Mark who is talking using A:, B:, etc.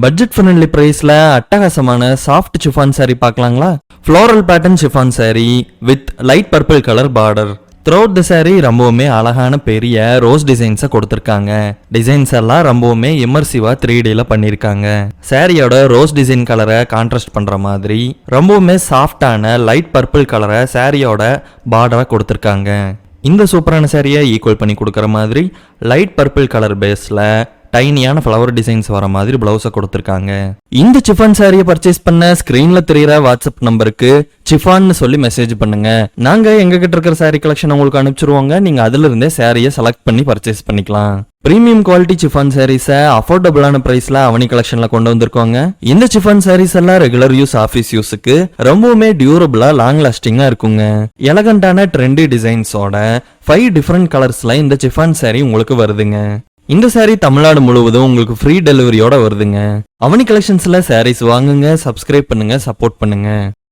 A: Budget friendly பிரைஸ்ல அட்டகாசமான soft chiffon saree பார்க்கலாங்களா? Floral pattern chiffon saree with light purple colour border. Throughout the saree ரொம்பவுமே அழகான பெரிய ரோஸ் டிசைன்ஸை கொடுத்துருக்காங்க. டிசைன்ஸ் எல்லாம் ரொம்பவுமே இமர்சிவா 3Dல பண்ணியிருக்காங்க. சாரியோட ரோஸ் டிசைன் கலரை கான்ட்ராஸ்ட் பண்ற மாதிரி ரொம்பவுமே சாஃப்டான லைட் பர்பிள் கலரை சாரியோட பார்டரா கொடுத்துருக்காங்க. இந்த சூப்பரான சாரியை ஈக்குவல் பண்ணி கொடுக்குற மாதிரி லைட் பர்பிள் கலர் பேஸ்ல டைனியான ஃப்ளவர் டிசைன்ஸ் வர மாதிரி பிளவுஸை கொடுத்துருக்காங்க. இந்த சிஃபான் சாரியை பர்ச்சேஸ் பண்ண ஸ்கிரீன்ல தெரியுற வாட்ஸ்அப் நம்பருக்கு சிஃபான்னு சொல்லி மெசேஜ் பண்ணுங்க. நாங்க எங்க கிட்ட இருக்கிற சாரி கலெக்ஷன் உங்களுக்கு அனுப்பிச்சிருவோங்க. நீங்க அதுல இருந்தே சாரியை செலக்ட் பண்ணி பர்ச்சேஸ் பண்ணிக்கலாம். பிரீமியம் குவாலிட்டி சிஃபான் சாரீஸை அஃபோர்டபுளான பிரைஸ்ல அவனி கலெக்ஷன்ல கொண்டு வந்திருக்கோங்க. இந்த சிஃபான் சாரீஸ் எல்லாம் ரெகுலர் யூஸ், ஆஃபீஸ் யூஸுக்கு ரொம்பவுமே டியூரபிளா லாங் லாஸ்டிங்கா இருக்குங்க. எலகண்டான ட்ரெண்டி டிசைன்ஸோட 5 டிஃபரெண்ட் கலர்ஸ்ல இந்த சிஃபான் சாரி உங்களுக்கு வருதுங்க. இந்த சாரி தமிழ்நாடு முழுவதும் உங்களுக்கு ஃப்ரீ டெலிவரியோட வருதுங்க. அவனி கலெக்ஷன்ஸ்ல சாரீஸ் வாங்குங்க, சப்ஸ்கிரைப் பண்ணுங்க, சப்போர்ட் பண்ணுங்க.